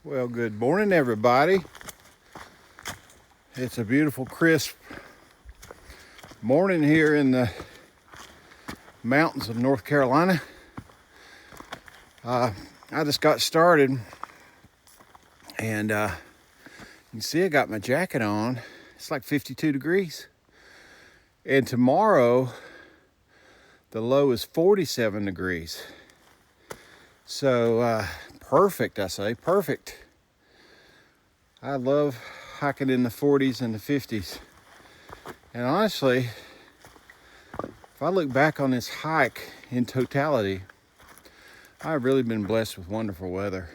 Well, good morning, everybody. It's a beautiful, crisp morning here in the mountains of North Carolina. I just got started, and you can see I got my jacket on. It's like 52 degrees. And tomorrow, the low is 47 degrees. So, perfect, I say, perfect. I love hiking in the 40s and the 50s. And honestly, if I look back on this hike in totality, I've really been blessed with wonderful weather.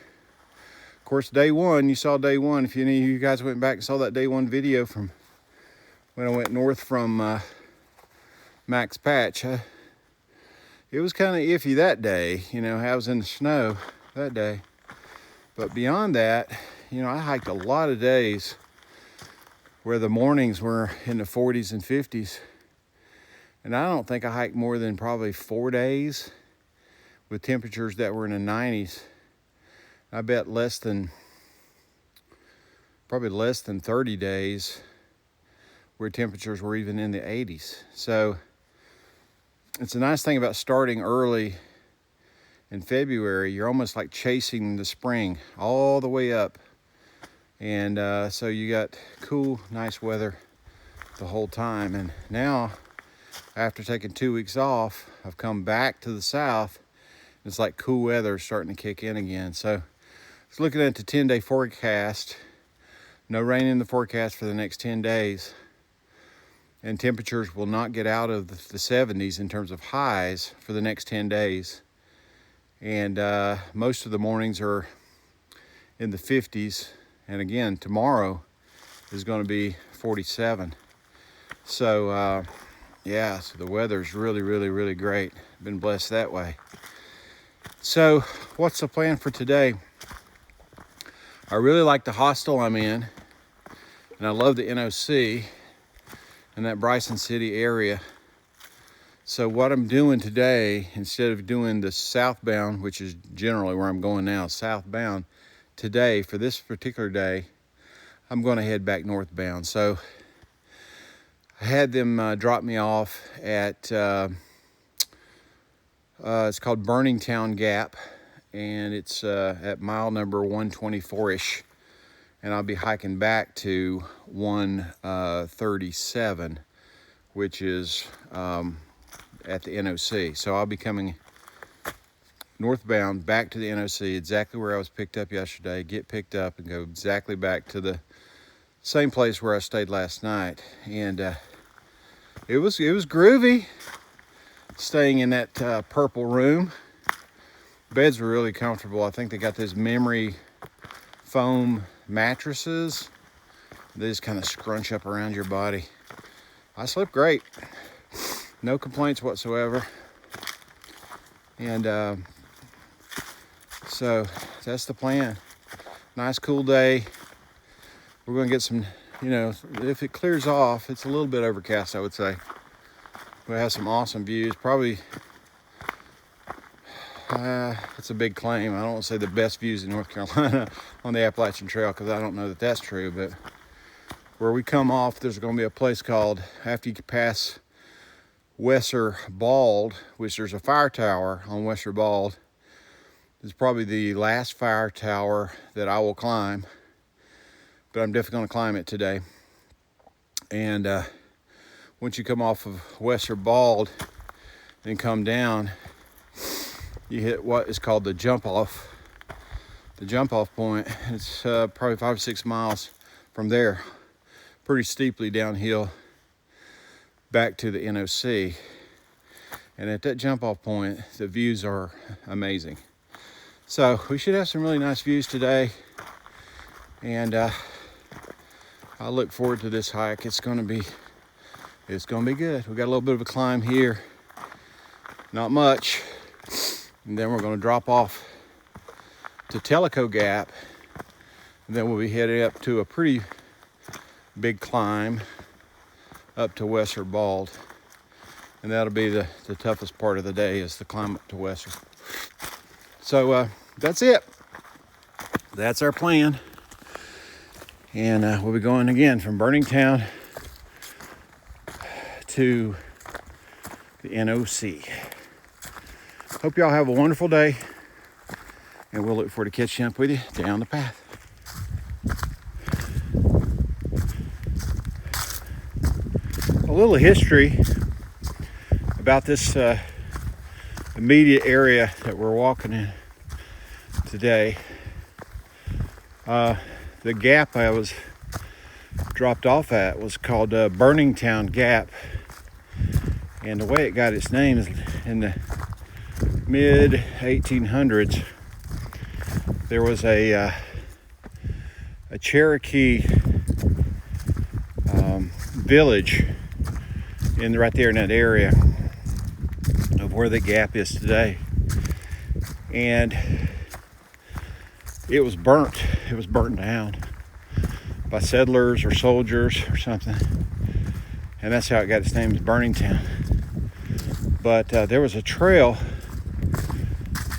Of course, day one, you saw day one. If any of you guys went back and saw that day one video from when I went north from Max Patch, it was kind of iffy that day. You know, I was in the snow that day. But beyond that, you know, I hiked a lot of days where the mornings were in the 40s and 50s. And I don't think I hiked more than probably 4 days with temperatures that were in the 90s. I bet probably less than 30 days where temperatures were even in the 80s. So it's a nice thing about starting early in February. You're almost like chasing the spring all the way up. And so you got cool, nice weather the whole time. And now, after taking 2 weeks off, I've come back to the south. It's like cool weather starting to kick in again. So I was looking at the 10-day forecast. No rain in the forecast for the next 10 days. And temperatures will not get out of the 70s in terms of highs for the next 10 days. And most of the mornings are in the 50s. And again, tomorrow is going to be 47. So, yeah, so the weather's really, really, really great. Been blessed that way. So, what's the plan for today? I really like the hostel I'm in. And I love the NOC in that Bryson City area. So what I'm doing today, instead of doing the southbound, which is generally where I'm going now, southbound, today, for this particular day, I'm going to head back northbound. So I had them drop me off at, it's called Burning Town Gap, and it's at mile number 124-ish. And I'll be hiking back to 137, which is at the NOC. So I'll be coming northbound back to the NOC, exactly where I was picked up yesterday, get picked up and go exactly back to the same place where I stayed last night. And it was groovy staying in that purple room. Beds were really comfortable. I think they got those memory foam mattresses. They just kind of scrunch up around your body. I slept great. No complaints whatsoever. And so that's the plan. Nice cool day. We're going to get some, you know, if it clears off, it's a little bit overcast, I would say. We'll have some awesome views. Probably, it's a big claim. I don't want to say the best views in North Carolina on the Appalachian Trail, because I don't know that that's true. But where we come off, there's going to be a place called, after you pass Wesser Bald, which there's a fire tower on Wesser Bald. It's probably the last fire tower that I will climb, but I'm definitely going to climb it today. And once you come off of Wesser Bald and come down, you hit what is called the jump off point. It's probably 5 or 6 miles from there, pretty steeply downhill back to the NOC. And at that jump off point, the views are amazing. So we should have some really nice views today. And I look forward to this hike. It's gonna be good. We got a little bit of a climb here, not much. And then we're gonna drop off to Tellico Gap. And then we'll be headed up to a pretty big climb up to Wesser Bald. And that'll be the toughest part of the day, is the climb up to Wesser. So that's it. that's our plan. And we'll be going again from Burning Town to the NOC. Hope y'all have a wonderful day, and we'll look forward to catching up with you down the path. A little history about this immediate area that we're walking in today. The gap I was dropped off at was called Burning Town Gap, and the way it got its name is in the mid 1800s. There was a Cherokee village right there in that area of where the gap is today, and it was burnt down by settlers or soldiers or something, and that's how it got its name, is Burning Town. But there was a trail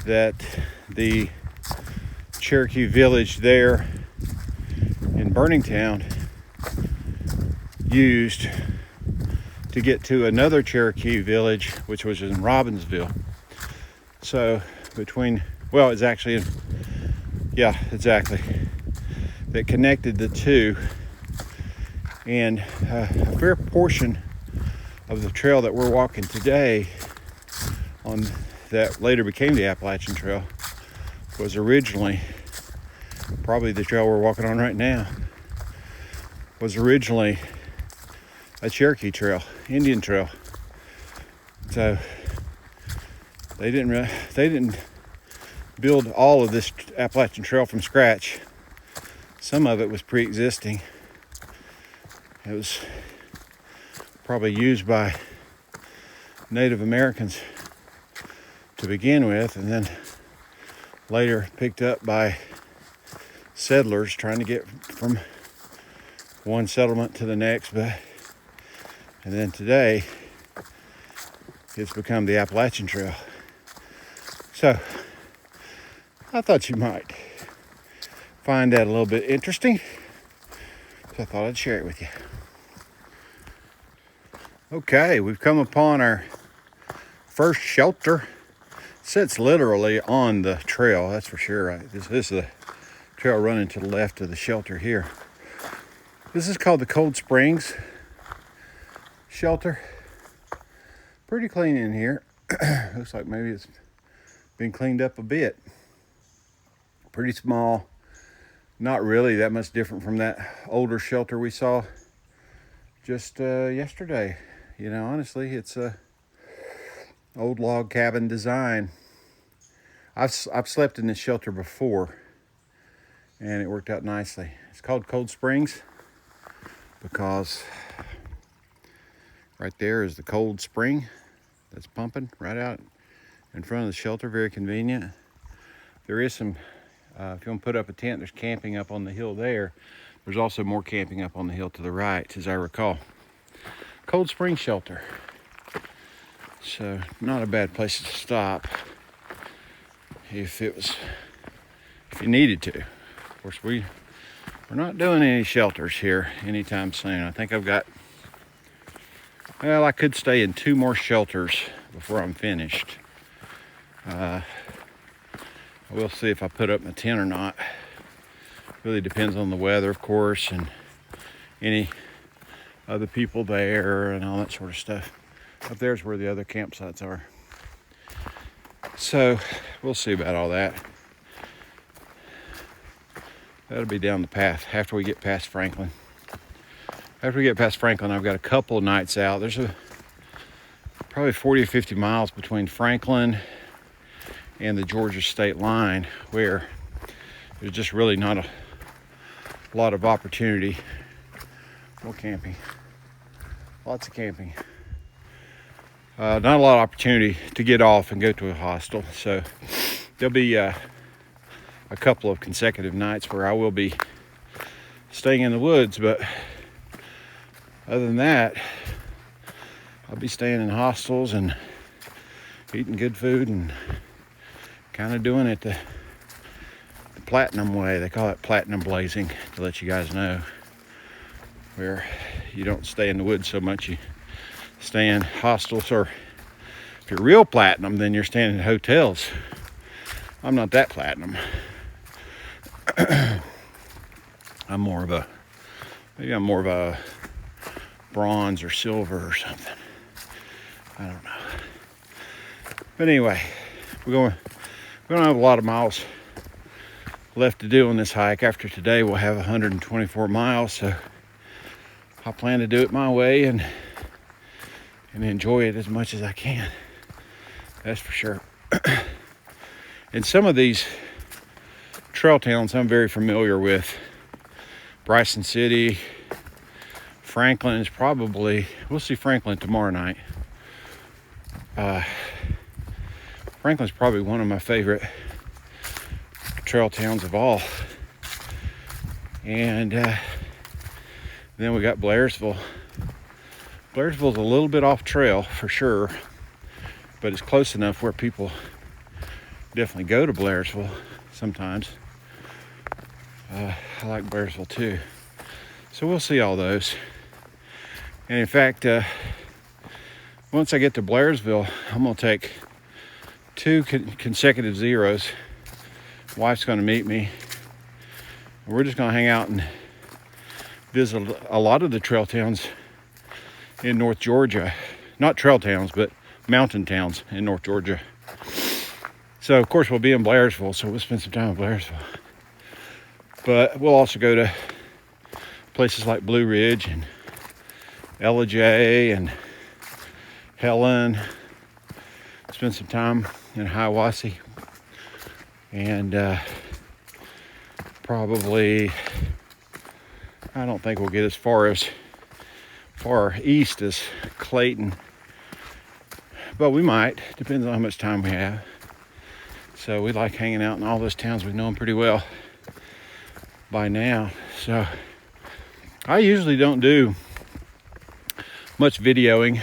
that the Cherokee village there in Burning Town used to get to another Cherokee village, which was in Robbinsville. So it's actually exactly, that connected the two. And a fair portion of the trail that we're walking today, on that later became the Appalachian Trail, was originally, probably the trail we're walking on right now, was originally a Cherokee trail, Indian trail. So they didn't build all of this Appalachian Trail from scratch. Some of it was pre-existing. It was probably used by Native Americans to begin with, and then later picked up by settlers trying to get from one settlement to the next. And then today, it's become the Appalachian Trail. So I thought you might find that a little bit interesting, so I thought I'd share it with you. Okay, we've come upon our first shelter. It sits literally on the trail, that's for sure. Right? This is the trail running to the left of the shelter here. This is called the Cold Springs shelter. Pretty clean in here. Looks like maybe it's been cleaned up a bit. Pretty small. Not really that much different from that older shelter we saw just yesterday. You know, honestly, it's a old log cabin design. I've slept in this shelter before, and it worked out nicely. It's called Cold Springs because right there is the cold spring that's pumping right out in front of the shelter. Very convenient. There is some, if you want to put up a tent, there's camping up on the hill there. There's also more camping up on the hill to the right, as I recall. Cold Spring Shelter. So not a bad place to stop if you needed to. Of course, we're not doing any shelters here anytime soon. I think I could stay in 2 more shelters before I'm finished. I will see if I put up my tent or not. Really depends on the weather, of course, and any other people there and all that sort of stuff. Up there's where the other campsites are. So we'll see about all that. That'll be down the path after we get past Franklin. After we get past Franklin, I've got a couple of nights out. There's probably 40 or 50 miles between Franklin and the Georgia state line, where there's just really not a lot of opportunity for camping. Lots of camping. Not a lot of opportunity to get off and go to a hostel. So there'll be a couple of consecutive nights where I will be staying in the woods, but other than that, I'll be staying in hostels and eating good food and kind of doing it the platinum way. They call it platinum blazing, to let you guys know, where you don't stay in the woods so much, you stay in hostels, or if you're real platinum, then you're staying in hotels. I'm not that platinum. I'm more of a bronze or silver or something. I don't know. But anyway, we don't have a lot of miles left to do on this hike. After today, we'll have 124 miles, so I plan to do it my way and enjoy it as much as I can. That's for sure. And some of these trail towns I'm very familiar with. Bryson City, Franklin is probably, we'll see Franklin tomorrow night. Franklin's probably one of my favorite trail towns of all. And then we got Blairsville. Blairsville's a little bit off trail for sure, but it's close enough where people definitely go to Blairsville sometimes. I like Blairsville too. So we'll see all those. And in fact, once I get to Blairsville, I'm gonna take 2 consecutive zeros. Wife's gonna meet me. We're just gonna hang out and visit a lot of the trail towns in North Georgia. Not trail towns, but mountain towns in North Georgia. So of course we'll be in Blairsville, so we'll spend some time in Blairsville. But we'll also go to places like Blue Ridge and Ellijay and Helen. Spend some time in Hiawassee. And probably, I don't think we'll get as far east as Clayton. But we might, depends on how much time we have. So we like hanging out in all those towns. We know them pretty well by now. So I usually don't do much videoing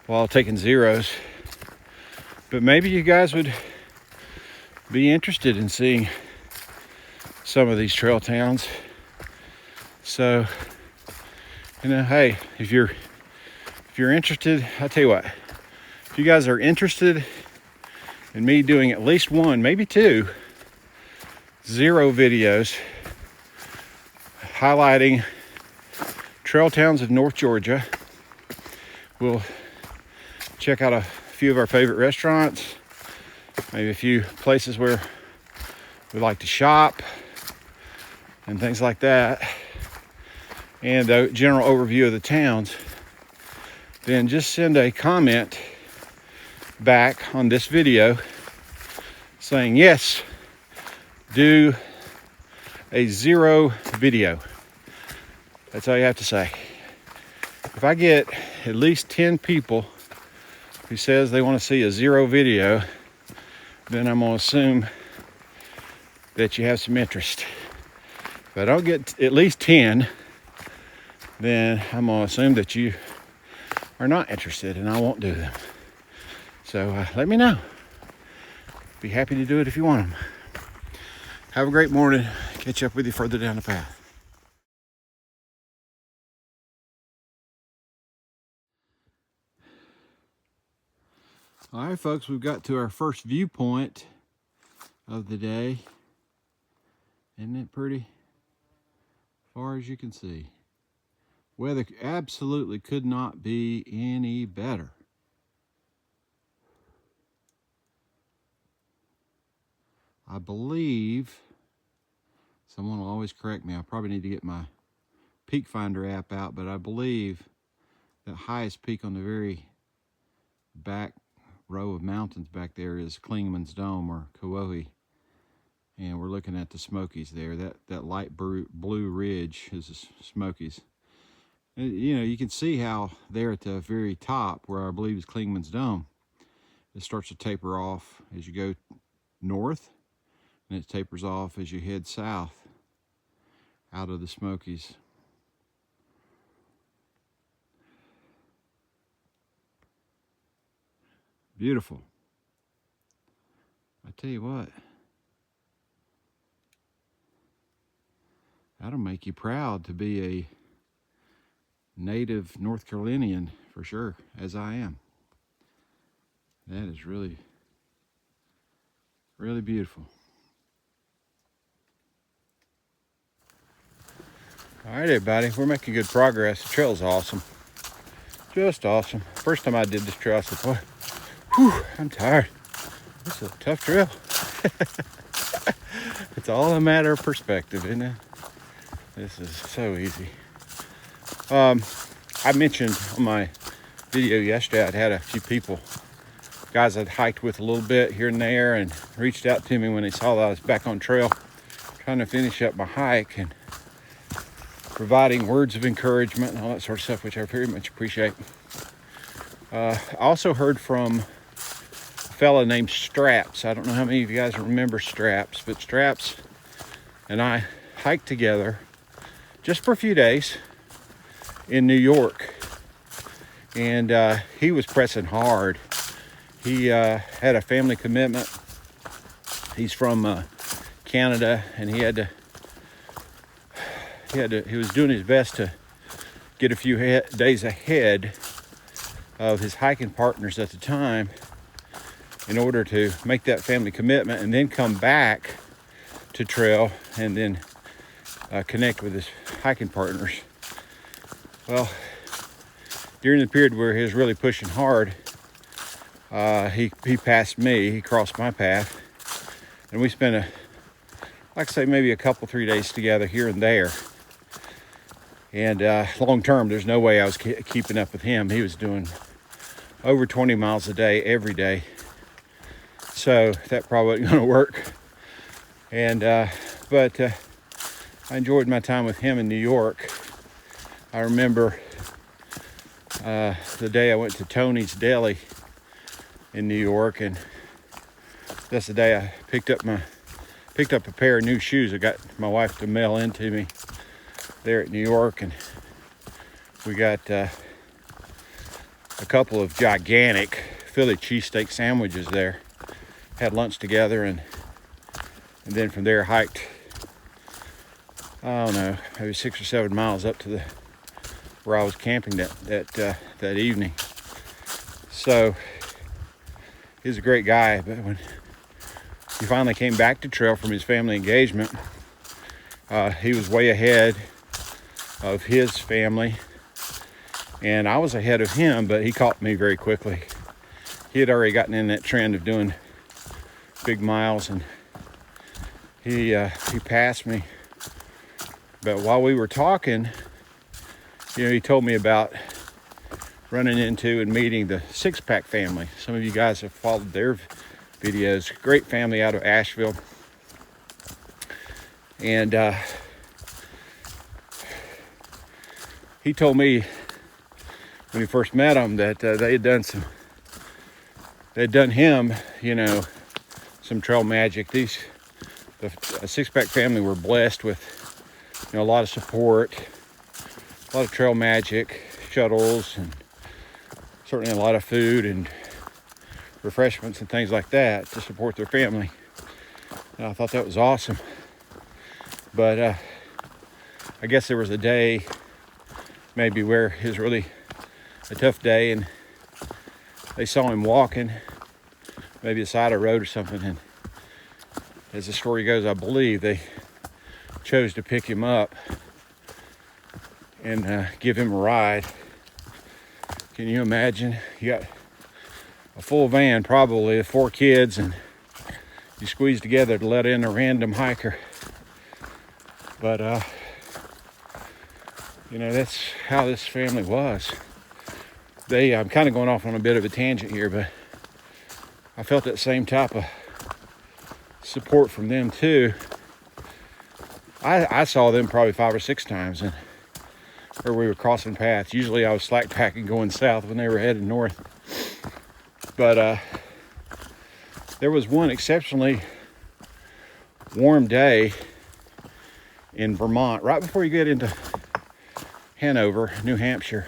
while taking zeros, but maybe you guys would be interested in seeing some of these trail towns. So, hey, if you're interested, I'll tell you what, if you guys are interested in me doing at least 1, maybe 2 zero videos highlighting trail towns of North Georgia, we'll check out a few of our favorite restaurants, maybe a few places where we like to shop and things like that, and a general overview of the towns. Then just send a comment back on this video saying, yes, do a zero video. That's all you have to say. If I get at least 10 people who says they want to see a zero video, then I'm going to assume that you have some interest. If I don't get at least 10, then I'm going to assume that you are not interested and I won't do them. So let me know. Be happy to do it if you want them. Have a great morning. Catch up with you further down the path. All right, folks, we've got to our first viewpoint of the day. Isn't it pretty? Far as you can see. Weather absolutely could not be any better. I believe, someone will always correct me, I probably need to get my Peak Finder app out, but I believe the highest peak on the very back row of mountains back there is Klingman's Dome, or Kauai. And we're looking at the Smokies there. That light blue ridge is the Smokies. And, you know, you can see how there at the very top, where I believe is Klingman's Dome, it starts to taper off as you go north, and it tapers off as you head south out of the Smokies. Beautiful. I tell you what, That'll make you proud to be a native North Carolinian for sure, as I am. That is really, really beautiful. All right, everybody, we're making good progress. The trail's awesome. Just awesome. First time I did this trail, I said, boy, whew, I'm tired. This is a tough trail. It's all a matter of perspective, isn't it? This is so easy. I mentioned on my video yesterday, I'd had a few people, guys I'd hiked with a little bit here and there, and reached out to me when they saw that I was back on trail, trying to finish up my hike and providing words of encouragement and all that sort of stuff, which I very much appreciate. I also heard from a fella named Straps. I don't know how many of you guys remember Straps, but Straps and I hiked together just for a few days in New York. And he was pressing hard. He had a family commitment. He's from Canada, and he was doing his best to get a few days ahead of his hiking partners at the time in order to make that family commitment and then come back to trail and then connect with his hiking partners. Well, during the period where he was really pushing hard, he passed me, he crossed my path, and we spent maybe a couple, 3 days together here and there. And long term, there's no way I was keeping up with him. He was doing over 20 miles a day, every day. So that probably wasn't going to work. And but I enjoyed my time with him in New York. I remember the day I went to Tony's Deli in New York, and that's the day I picked up a pair of new shoes. I got my wife to mail into me there at New York, and we got a couple of gigantic Philly cheesesteak sandwiches there. Had lunch together, and then from there hiked, I don't know, maybe 6 or 7 miles up to where I was camping that evening. So he's a great guy, but when he finally came back to trail from his family engagement, he was way ahead of his family, and I was ahead of him, but he caught me very quickly. He had already gotten in that trend of doing big miles, and he passed me. But while we were talking, he told me about running into and meeting the Six Pack family. Some of you guys have followed their videos. Great family out of Asheville. And he told me when he first met them that they had done him, some trail magic. The Six Pack family were blessed with, a lot of support, a lot of trail magic, shuttles, and certainly a lot of food and refreshments and things like that to support their family. And I thought that was awesome. But I guess there was a day maybe where it was really a tough day, and they saw him walking maybe the side of the road or something, and as the story goes, I believe they chose to pick him up and give him a ride. Can you imagine? You got a full van, probably of 4 kids, and you squeeze together to let in a random hiker. But that's how this family was. I'm kind of going off on a bit of a tangent here, but I felt that same type of support from them too. I saw them probably 5 or 6 times, and where we were crossing paths. Usually I was slack packing going south when they were headed north. But there was one exceptionally warm day in Vermont, right before you get into Hanover, New Hampshire.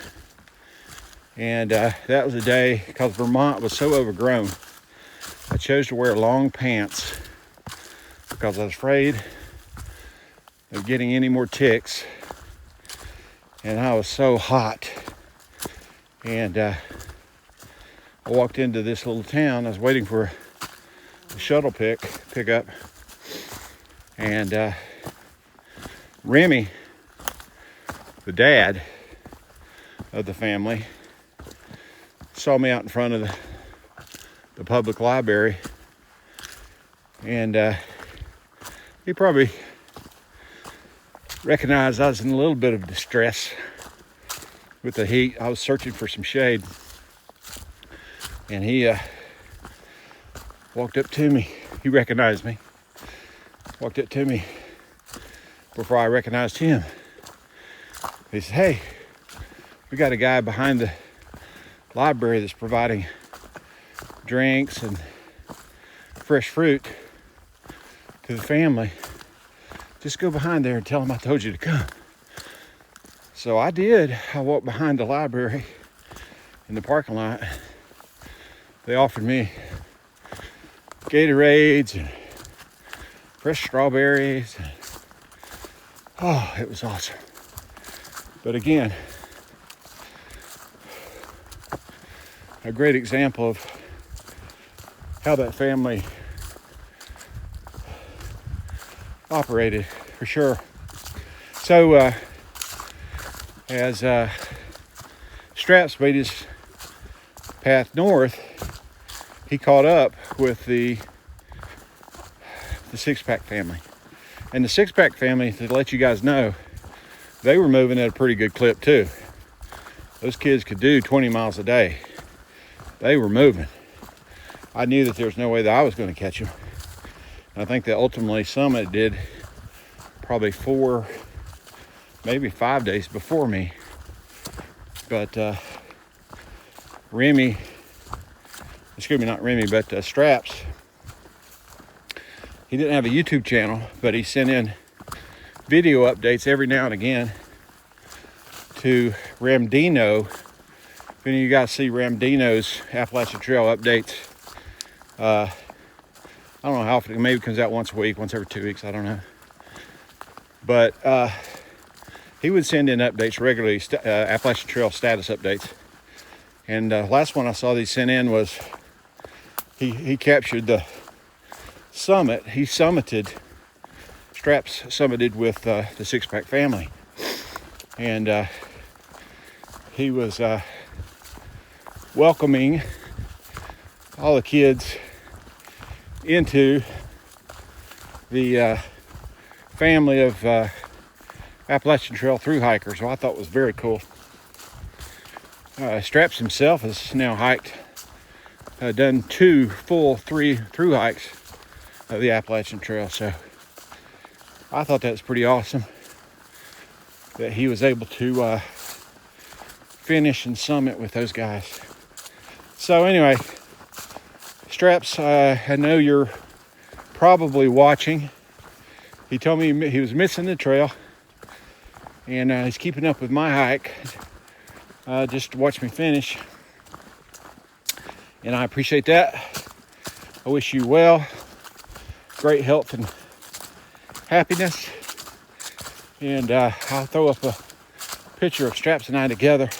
And that was a day, because Vermont was so overgrown, I chose to wear long pants because I was afraid of getting any more ticks. And I was so hot. And I walked into this little town. I was waiting for a shuttle pickup. And Remy, the dad of the family, saw me out in front of the public library. And he probably recognized I was in a little bit of distress with the heat. I was searching for some shade. And he walked up to me. He recognized me. Walked up to me before I recognized him. He said, "Hey, we got a guy behind the library that's providing drinks and fresh fruit to the family. Just go behind there and tell him I told you to come." So I did. I walked behind the library in the parking lot. They offered me Gatorades and fresh strawberries. Oh, it was awesome. But again, a great example of how that family operated, for sure. So as Straps made his path north, he caught up with the Six-Pack family. And the Six-Pack family, to let you guys know, they were moving at a pretty good clip too. Those kids could do 20 miles a day. They were moving. I knew that there was no way that I was going to catch them. And I think that ultimately Summit did probably 4, maybe 5 days before me. But Remy, excuse me, not Remy, but Straps, he didn't have a YouTube channel, but he sent in video updates every now and again to Ramdino. If any of you guys see Ramdino's Appalachian Trail updates, I don't know how often, maybe it comes out once a week, once every 2 weeks, I don't know. But he would send in updates regularly, Appalachian Trail status updates. And last one I saw that he sent in was he captured the summit. He summited, Straps summited with the Six-Pack family. And he was welcoming all the kids into the family of Appalachian Trail through hikers. Well, I thought it was very cool. Straps himself has now hiked, done 2 full 3 through hikes of the Appalachian Trail. So I thought that was pretty awesome that he was able to finish and summit with those guys. So anyway, Straps, I know you're probably watching. He told me he was missing the trail, and he's keeping up with my hike just to watch me finish. And I appreciate that. I wish you well, great health and happiness. And I'll throw up a picture of Straps and I together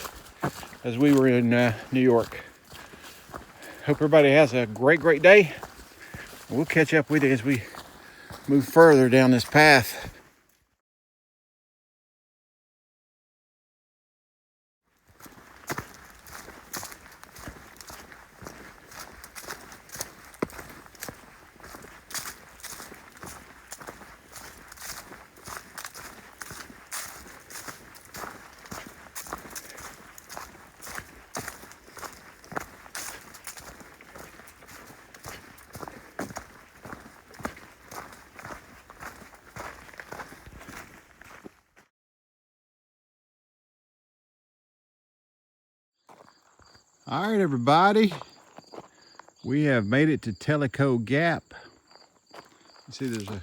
as we were in New York. Hope everybody has a great day. We'll catch up with you as we move further down this path. All right, everybody, we have made it to Tellico Gap. You see there's a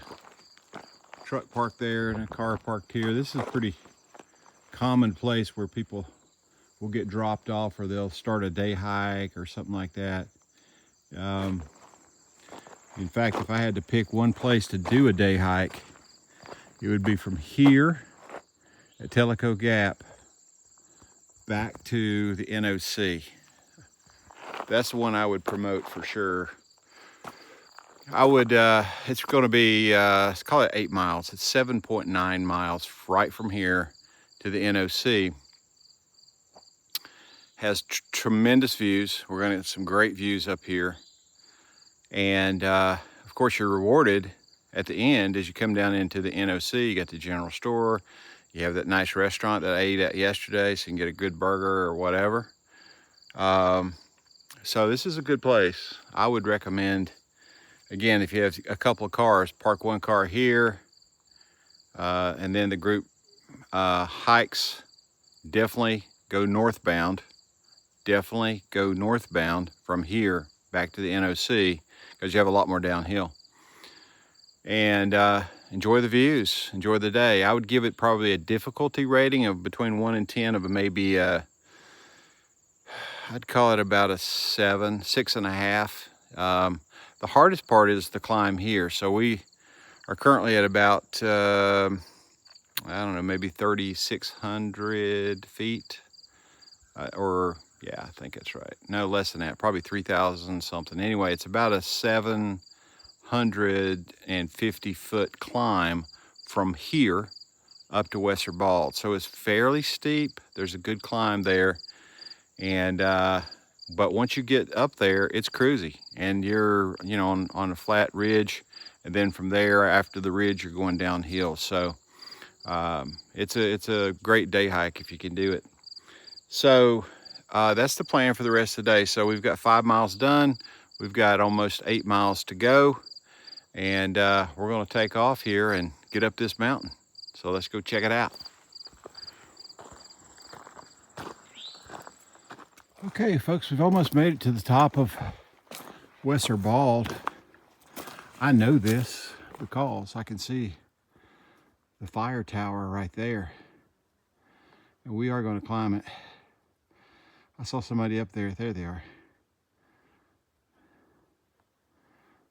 truck parked there and a car parked here. This is a pretty common place where people will get dropped off, or they'll start a day hike or something like that. In fact, if I had to pick one place to do a day hike It would be from here at Tellico Gap back to the NOC. That's the one I would promote for sure. I would, it's going to be, let's call it 8 miles. It's 7.9 miles right from here to the NOC. Has tremendous views. We're going to get some great views up here. And of course, you're rewarded at the end as you come down into the NOC. You got the general store. You have that nice restaurant that I ate at yesterday, so you can get a good burger or whatever. So this is a good place. I would recommend, again, if you have a couple of cars, park one car here, and then the group hikes, definitely go northbound. Definitely go northbound from here back to the NOC because you have a lot more downhill. And enjoy the views, enjoy the day. I would give it probably a difficulty rating of between 1 and 10 of maybe I'd call it about a 7, 6.5. The hardest part is the climb here. So we are currently at about, I don't know, maybe 3,600 feet. Yeah, I think that's right. No, less than that, probably 3,000 something. Anyway, it's about a 750 foot climb from here up to Wesser Bald. So it's fairly steep. There's a good climb there. And, but once you get up there, it's cruisy and you're, you know, on a flat ridge. And then from there, after the ridge, you're going downhill. So, it's a great day hike if you can do it. So, that's the plan for the rest of the day. So we've got 5 miles done. We've got almost 8 miles to go. And, we're going to take off here and get up this mountain. So let's go check it out. Okay, folks, we've almost made it to the top of Wesser Bald. I know this because I can see the fire tower right there. And we are going to climb it. I saw somebody up there. There they are.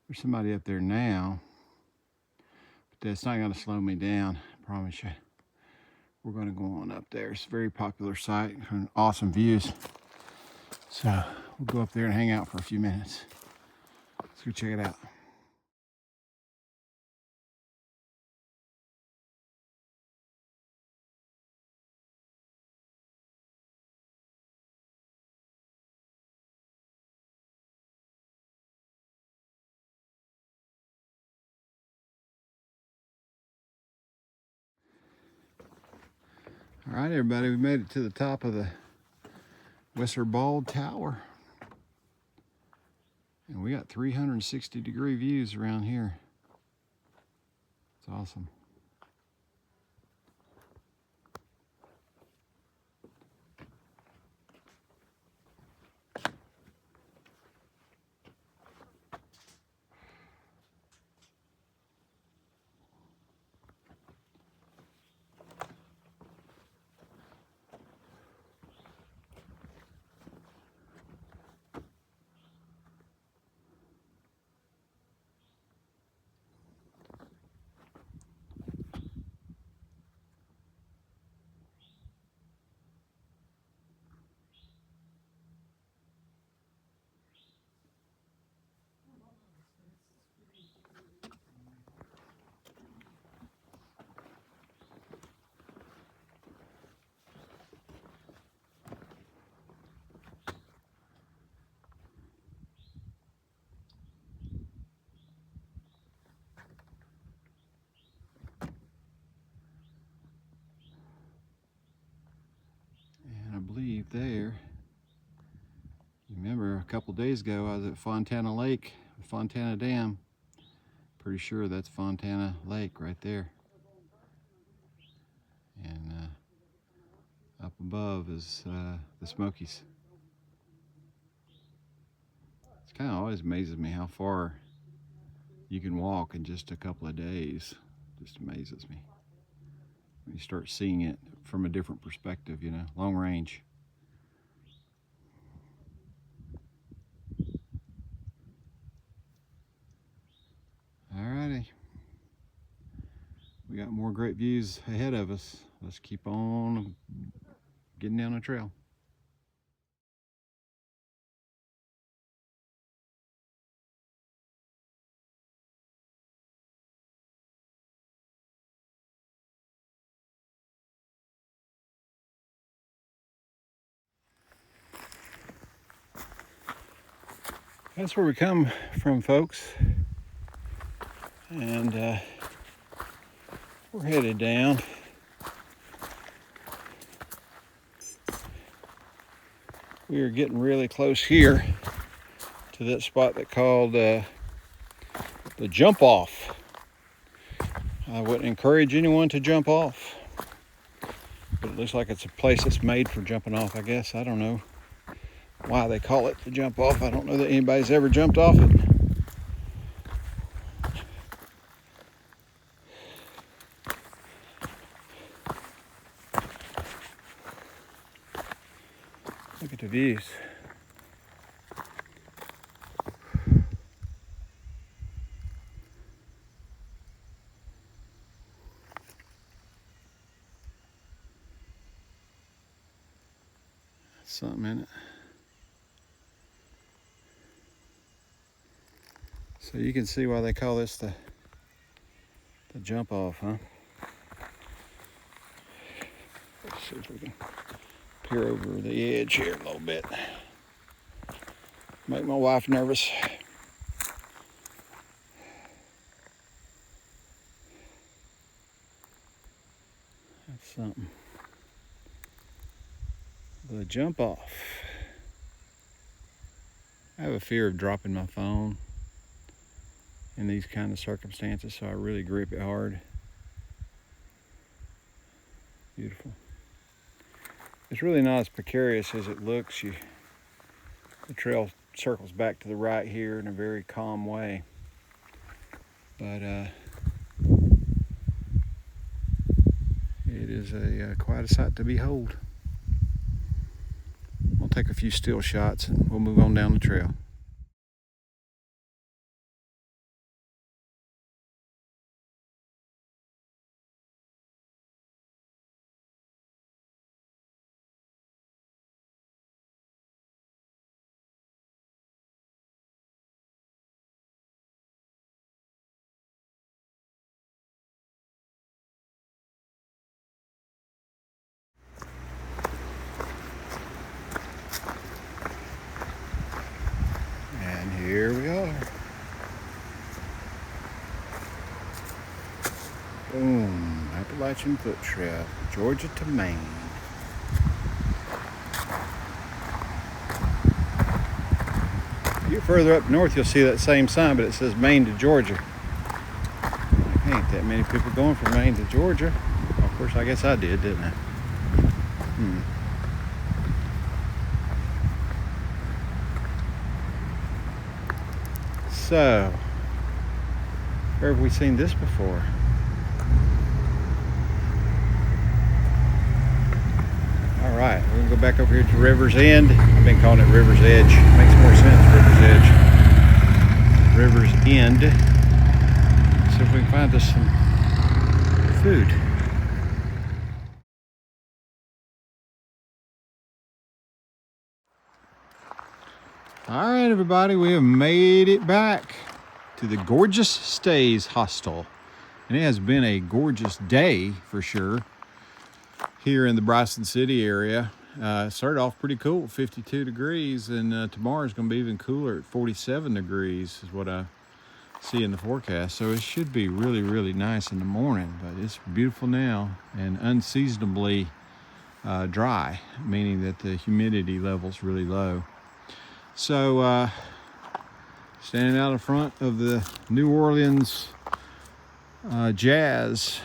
There's somebody up there now. But that's not going to slow me down, I promise you. We're going to go on up there. It's a very popular site and awesome views. So we'll go up there and hang out for a few minutes. Let's go check it out. All right, everybody, we made it to the top of the Wesser Bald Tower. And we got 360-degree views around here. It's awesome. And I believe there, you remember a couple days ago I was at Fontana Lake, Fontana Dam. Pretty sure that's Fontana Lake right there. And up above is the Smokies. It kind of always amazes me how far you can walk in just a couple of days. Just amazes me. When you start seeing it from a different perspective, you know, long range. Alrighty. We We got more great views ahead of us. Let's keep on getting down the trail. That's where we come from, folks. And we're headed down. We are getting really close here to that spot that called the jump off. I wouldn't encourage anyone to jump off, but it looks like it's a place that's made for jumping off, I guess. I don't know why they call it the jump off. I don't know that anybody's ever jumped off it. Look at the views. That's something in it. So you can see why they call this the jump off, huh? Let's see if we can peer over the edge here a little bit. Make my wife nervous. That's something. The jump off. I have a fear of dropping my phone in these kind of circumstances, so I really grip it hard. Beautiful. It's really not as precarious as it looks. The trail circles back to the right here in a very calm way. But it is quite a sight to behold. We'll take a few still shots and we'll move on down the trail. Here we are. Boom, Appalachian Foot Trail, Georgia to Maine. You get further up north, you'll see that same sign, but it says Maine to Georgia. Ain't that many people going from Maine to Georgia. Well, of course, I guess I did, didn't I? So, where have we seen this before? All right, we're gonna go back over here to River's End. I've been calling it River's Edge. Makes more sense, River's Edge. River's End. See if we can find us some food. All right, everybody, we have made it back to the Gorgeous Stays Hostel. And it has been a gorgeous day for sure here in the Bryson City area. It started off pretty cool, 52 degrees, and tomorrow's gonna be even cooler at 47 degrees is what I see in the forecast. So it should be really, really nice in the morning, but it's beautiful now and unseasonably dry, meaning that the humidity level's really low. So, standing out in front of the New Orleans Jazz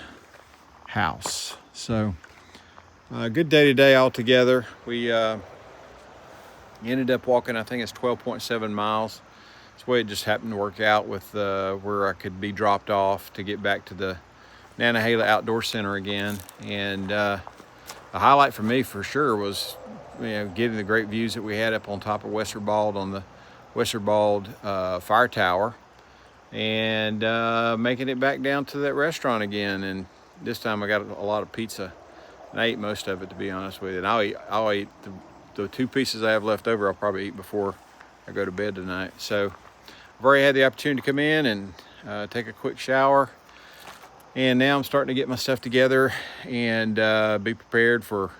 House. So, good day today altogether. We ended up walking, I think it's 12.7 miles. That's the way it just happened to work out with where I could be dropped off to get back to the Nantahala Outdoor Center again. And the highlight for me for sure was getting the great views that we had up on top of Wesser Bald on the Wesser Bald fire tower, and making it back down to that restaurant again. And this time I got a lot of pizza, and I ate most of it, to be honest with you. And I'll eat the 2 pieces I have left over. I'll probably eat before I go to bed tonight. So I've already had the opportunity to come in and take a quick shower, and now I'm starting to get my stuff together and be prepared for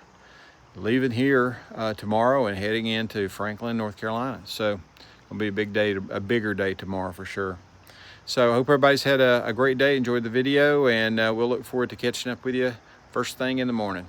leaving here tomorrow and heading into Franklin, North Carolina. So it'll be a big day, a bigger day tomorrow for sure. So I hope everybody's had a great day, enjoyed the video, and we'll look forward to catching up with you first thing in the morning.